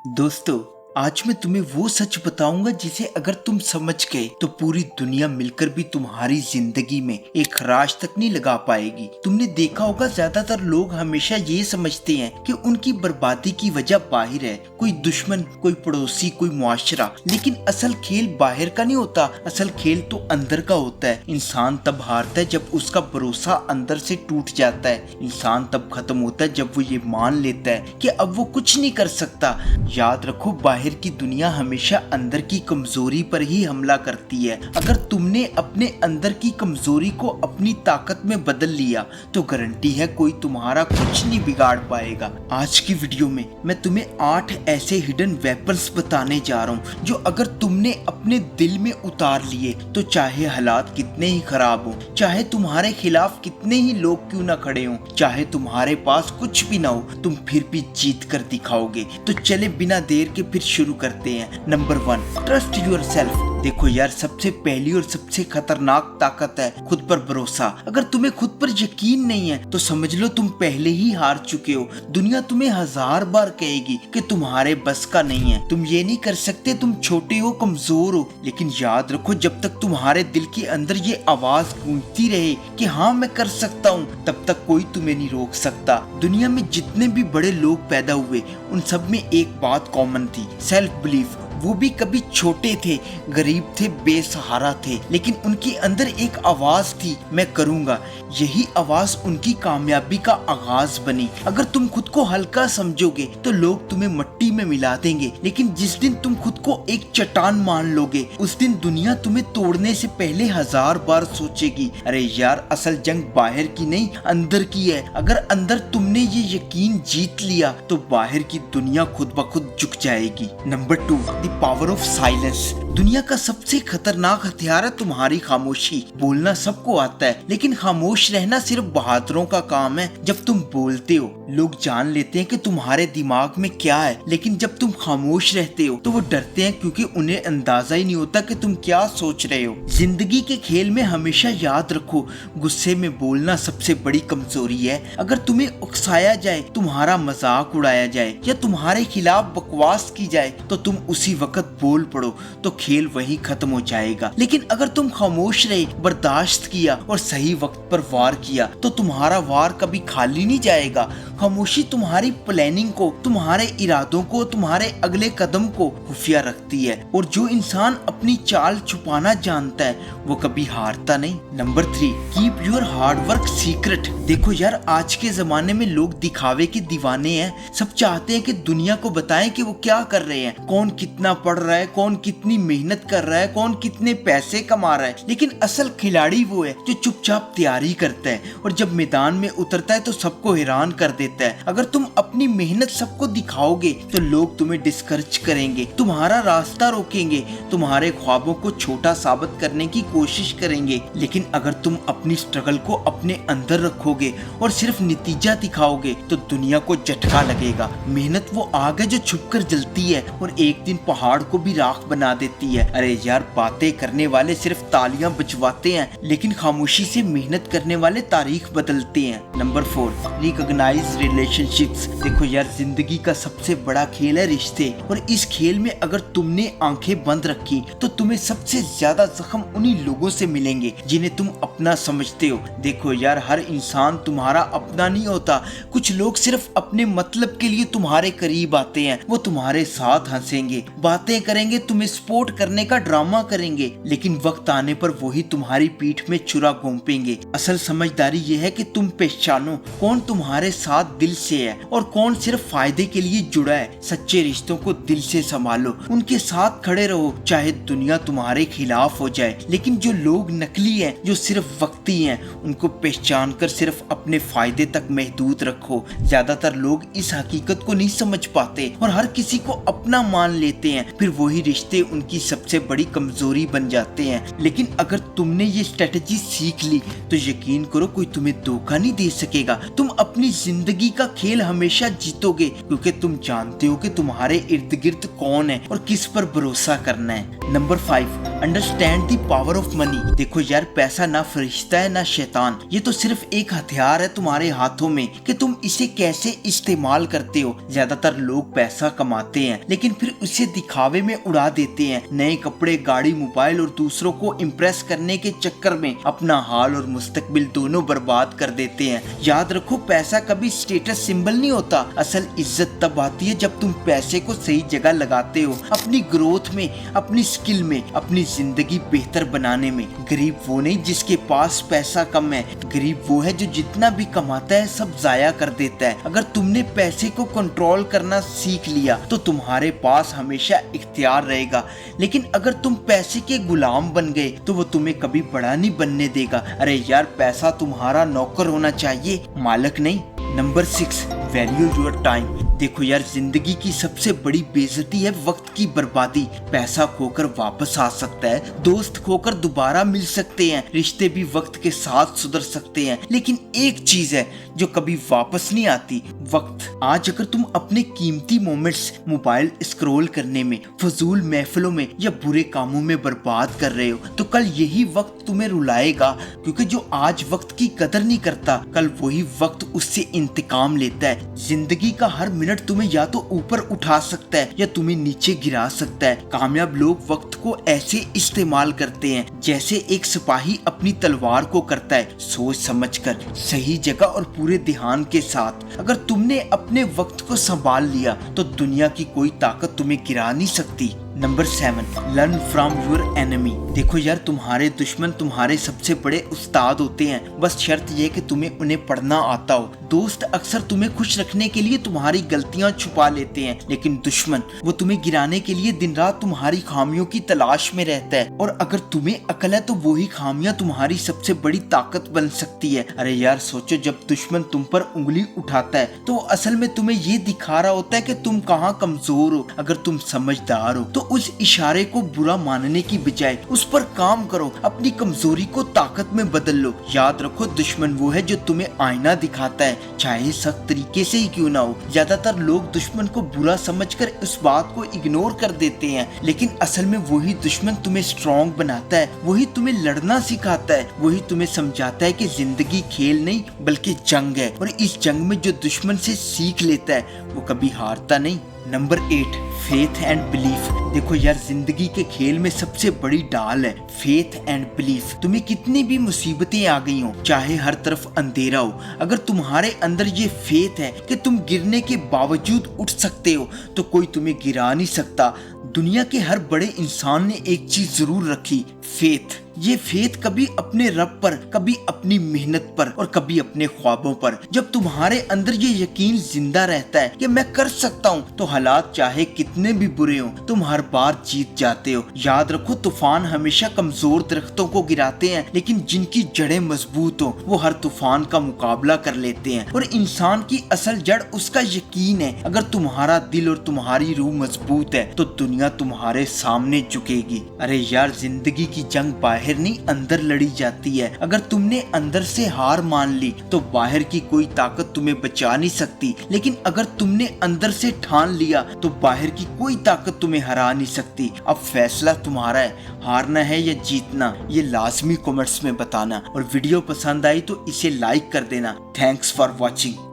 दोस्तों, आज मैं तुम्हें वो सच बताऊंगा जिसे अगर तुम समझ गए तो पूरी दुनिया मिलकर भी तुम्हारी जिंदगी में एक खराश तक नहीं लगा पाएगी। तुमने देखा होगा ज्यादातर लोग हमेशा ये समझते हैं कि उनकी बर्बादी की वजह बाहर है, कोई दुश्मन, कोई पड़ोसी, कोई मुआशरा। लेकिन असल खेल बाहर का नहीं होता, असल खेल तो अंदर का होता है। इंसान तब हारता है जब उसका भरोसा अंदर से टूट जाता है। इंसान तब खत्म होता है जब वो ये मान लेता है कि अब वो कुछ नहीं कर सकता। याद रखो, बाहर की दुनिया हमेशा अंदर की कमजोरी पर ही हमला करती है। अगर तुमने अपने अंदर की कमजोरी को अपनी ताकत में बदल लिया तो गारंटी है कोई तुम्हारा कुछ नहीं बिगाड़ पाएगा। आज की वीडियो में मैं तुम्हें 8 ऐसे हिडन वेपन्स बताने जा रहा हूँ जो अगर तुमने अपने दिल में उतार लिए तो चाहे हालात कितने ही खराब हो, चाहे तुम्हारे खिलाफ कितने ही लोग क्यों ना खड़े हों, चाहे तुम्हारे पास कुछ भी ना हो, तुम फिर भी जीत कर दिखाओगे। तो चले बिना देर के फिर शुरू करते हैं। Number 1, trust your self. देखो यार, सबसे पहली और सबसे खतरनाक ताकत है खुद पर भरोसा। अगर तुम्हें खुद पर यकीन नहीं है तो समझ लो तुम पहले ही हार चुके हो। दुनिया तुम्हें 1000 बार कहेगी कि तुम्हारे बस का नहीं है, तुम ये नहीं कर सकते, तुम छोटे हो, कमजोर हो। लेकिन याद रखो, जब तक तुम्हारे दिल के अंदर ये आवाज गूंजती रहे कि हाँ मैं कर सकता हूँ, तब तक कोई तुम्हें नहीं रोक सकता। दुनिया में जितने भी बड़े लोग पैदा हुए उन सब में एक बात कॉमन थी, सेल्फ बिलीफ। वो भी कभी छोटे थे, गरीब थे, बेसहारा थे, लेकिन उनके अंदर एक आवाज थी, मैं करूंगा। यही आवाज उनकी कामयाबी का आगाज बनी। अगर तुम खुद को हल्का समझोगे तो लोग तुम्हें मट्टी में मिला देंगे, लेकिन जिस दिन तुम खुद को एक चट्टान मान लोगे उस दिन दुनिया तुम्हें तोड़ने से पहले 1000 बार सोचेगी। अरे यार, असल जंग बाहर की नहीं अंदर की है। अगर अंदर तुमने ये यकीन जीत लिया तो बाहर की दुनिया खुद ब खुद झुक जाएगी। Number 2, power of silence. दुनिया का सबसे खतरनाक हथियार है तुम्हारी खामोशी। बोलना सबको आता है, लेकिन खामोश रहना सिर्फ बहादुरों का काम है। जब तुम बोलते हो लोग जान लेते हैं कि तुम्हारे दिमाग में क्या है, लेकिन जब तुम खामोश रहते हो तो वो डरते हैं, क्योंकि उन्हें अंदाजा ही नहीं होता कि तुम क्या सोच रहे हो। जिंदगी के खेल में हमेशा याद रखो, गुस्से में बोलना सबसे बड़ी कमजोरी है। अगर तुम्हें उकसाया जाए, तुम्हारा मजाक उड़ाया जाए या तुम्हारे खिलाफ बकवास की जाए तो तुम उसी वक्त बोल पड़ो तो खेल वही खत्म हो जाएगा। लेकिन अगर तुम खामोश रहे, बर्दाश्त किया और सही वक्त पर वार किया तो तुम्हारा वार कभी खाली नहीं जाएगा। खामोशी तुम्हारी प्लानिंग को, तुम्हारे इरादों को, तुम्हारे अगले कदम को खुफिया रखती है, और जो इंसान अपनी चाल छुपाना जानता है वो कभी हारता नहीं। Number 3, keep your hard work secret. देखो यार, आज के जमाने में लोग दिखावे के दीवाने हैं। सब चाहते हैं कि दुनिया को बताएं कि वो क्या कर रहे हैं, कौन कितना पढ़ रहा है, कौन कितनी मेहनत कर रहा है, कौन कितने पैसे कमा रहा है। लेकिन असल खिलाड़ी वो है जो चुपचाप तैयारी करता है और जब मैदान में उतरता है तो सबको हैरान कर देता है। अगर तुम अपनी मेहनत सबको दिखाओगे तो लोग तुम्हें डिस्करेज करेंगे, तुम्हारा रास्ता रोकेंगे, तुम्हारे ख्वाबों को छोटा साबित करने की कोशिश करेंगे। लेकिन अगर तुम अपनी स्ट्रगल को अपने अंदर रखोगे और सिर्फ नतीजा दिखाओगे तो दुनिया को झटका लगेगा। मेहनत वो आग है जो छुपकर जलती है और एक दिन पहाड़ को भी राख बना देती है। अरे यार, बातें करने वाले सिर्फ तालियां बजवाते हैं, लेकिन खामोशी से मेहनत करने वाले तारीख बदलते हैं। Number 4, recognise relationships. देखो यार, जिंदगी का सबसे बड़ा खेल है रिश्ते, और इस खेल में अगर तुमने आंखें बंद रखी तो तुम्हें सबसे ज्यादा जख्म उन्हीं लोगों से मिलेंगे जिन्हें तुम अपना समझते हो। देखो यार, हर इंसान तुम्हारा अपना नहीं होता। कुछ लोग सिर्फ अपने मतलब के लिए तुम्हारे करीब आते हैं। वो तुम्हारे साथ हंसेंगे, बातें करेंगे, तुम्हें सपोर्ट करने का ड्रामा करेंगे, लेकिन वक्त आने पर वही तुम्हारी पीठ में छुरा घोंपेंगे। असल समझदारी ये है कि तुम पहचानो कौन तुम्हारे साथ दिल से है और कौन सिर्फ फायदे के लिए जुड़ा है। सच्चे रिश्तों को दिल से संभालो, उनके साथ खड़े रहो चाहे दुनिया तुम्हारे खिलाफ हो जाए। लेकिन जो लोग नकली हैं, जो सिर्फ वक्ती हैं, उनको पहचान कर सिर्फ अपने फायदे तक महदूद रखो। ज्यादातर लोग इस हकीकत को नहीं समझ पाते और हर किसी को अपना मान लेते हैं, फिर वही रिश्ते उनकी की सबसे बड़ी कमजोरी बन जाते हैं। लेकिन अगर तुमने ये स्ट्रेटेजी सीख ली तो यकीन करो कोई तुम्हें धोखा नहीं दे सकेगा। तुम अपनी जिंदगी का खेल हमेशा जीतोगे क्योंकि तुम जानते हो कि तुम्हारे इर्द गिर्द कौन है और किस पर भरोसा करना है। Number 5, understand the power of money. देखो यार, पैसा ना फरिश्ता है ना शैतान, ये तो सिर्फ एक हथियार है तुम्हारे हाथों में कि तुम इसे कैसे इस्तेमाल करते हो। ज्यादातर लोग पैसा कमाते हैं लेकिन फिर उसे दिखावे में उड़ा देते हैं। नए कपड़े, गाड़ी, मोबाइल और दूसरों को इम्प्रेस करने के चक्कर में अपना हाल और मुस्तकबिल दोनों बर्बाद कर देते हैं। याद रखो, पैसा कभी स्टेटस सिंबल नहीं होता। असल इज्जत तब आती है जब तुम पैसे को सही जगह लगाते हो, अपनी ग्रोथ में, अपनी स्किल में, अपनी जिंदगी बेहतर बनाने में। गरीब वो नहीं जिसके पास पैसा कम है, गरीब वो है जो जितना भी कमाता है सब जाया कर देता है। अगर तुमने पैसे को कंट्रोल करना सीख लिया तो तुम्हारे पास हमेशा इख्तियार रहेगा। लेकिन अगर तुम पैसे के गुलाम बन गए तो वो तुम्हें कभी बड़ा नहीं बनने देगा। अरे यार, पैसा तुम्हारा नौकर होना चाहिए, मालिक नहीं। Number 6, value your time. देखो यार, जिंदगी की सबसे बड़ी बेइज्जती है वक्त की बर्बादी। पैसा खोकर वापस आ सकता है, दोस्त खोकर दोबारा मिल सकते हैं, रिश्ते भी वक्त के साथ सुधर सकते हैं, लेकिन एक चीज है जो कभी वापस नहीं आती, वक्त। आज अगर तुम अपने कीमती मोमेंट्स मोबाइल स्क्रॉल करने में, फजूल महफिलों में या बुरे कामों में बर्बाद कर रहे हो तो कल यही वक्त तुम्हें रुलाएगा। क्योंकि जो आज वक्त की कदर नहीं करता, कल वही वक्त उससे इंतकाम लेता है। जिंदगी का हर मिनट तुम्हें या तो ऊपर उठा सकता है या तुम्हें नीचे गिरा सकता है। कामयाब लोग वक्त को ऐसे इस्तेमाल करते हैं जैसे एक सिपाही अपनी तलवार को करता है, सोच समझकर, सही जगह और पूरे ध्यान के साथ। अगर तुमने अपने वक्त को संभाल लिया तो दुनिया की कोई ताकत तुम्हें गिरा नहीं सकती। Number 7, learn from your enemy. देखो यार, तुम्हारे दुश्मन तुम्हारे सबसे बड़े उस्ताद होते हैं, बस शर्त यह कि तुम्हें उन्हें पढ़ना आता हो। दोस्त अक्सर तुम्हें खुश रखने के लिए तुम्हारी गलतियां छुपा लेते हैं, लेकिन दुश्मन वो तुम्हें गिराने के लिए दिन रात तुम्हारी खामियों की तलाश में रहता है। और अगर तुम्हें अकल है तो वही खामियां तुम्हारी सबसे बड़ी ताकत बन सकती है। अरे यार सोचो, जब दुश्मन तुम पर उंगली उठाता है तो असल में तुम्हें ये दिखा रहा होता है कि तुम कहाँ कमजोर हो। अगर तुम समझदार हो तो उस इशारे को बुरा मानने की बजाय उस पर काम करो, अपनी कमजोरी को ताकत में बदल लो। याद रखो, दुश्मन वो है जो तुम्हें आईना दिखाता है, चाहे सख्त तरीके से ही क्यों ना हो। ज्यादातर लोग दुश्मन को बुरा समझकर उस बात को इग्नोर कर देते हैं, लेकिन असल में वही दुश्मन तुम्हें स्ट्रॉन्ग बनाता है, वही तुम्हें लड़ना सिखाता है, वही तुम्हें समझाता है कि जिंदगी खेल नहीं बल्कि जंग है। और इस जंग में जो दुश्मन से सीख लेता है वो कभी हारता नहीं। Number 8, faith and belief. देखो यार, जिंदगी के खेल में सबसे बड़ी डाल है फेथ एंड बिलीफ। तुम्हें कितनी भी मुसीबतें आ गई हो, चाहे हर तरफ अंधेरा हो, अगर तुम्हारे अंदर ये फेथ है कि तुम गिरने के बावजूद उठ सकते हो तो कोई तुम्हें गिरा नहीं सकता। दुनिया के हर बड़े इंसान ने एक चीज जरूर रखी, फेथ। ये फेथ कभी अपने रब पर, कभी अपनी मेहनत पर और कभी अपने ख्वाबों पर। जब तुम्हारे अंदर ये यकीन जिंदा रहता है कि मैं कर सकता हूँ तो हालात चाहे कितने भी बुरे हों तुम हर बार जीत जाते हो। याद रखो, तूफान हमेशा कमजोर दरख्तों को गिराते हैं, लेकिन जिनकी जड़ें मजबूत हो वो हर तूफान का मुकाबला कर लेते हैं। और इंसान की असल जड़ उसका यकीन है। अगर तुम्हारा दिल और तुम्हारी रूह मजबूत है तो दुनिया तुम्हारे सामने झुकेगी। अरे यार, जिंदगी की जंग बाहर नहीं अंदर लड़ी जाती है। अगर तुमने अंदर से हार मान ली तो बाहर की कोई ताकत तुम्हें बचा नहीं सकती, लेकिन अगर तुमने अंदर से ठान लिया तो बाहर की कोई ताकत तुम्हें हरा नहीं सकती। अब फैसला तुम्हारा है, हारना है या जीतना, ये लाजमी कमेंट्स में बताना। और वीडियो पसंद आई तो इसे लाइक कर देना। Thanks for watching.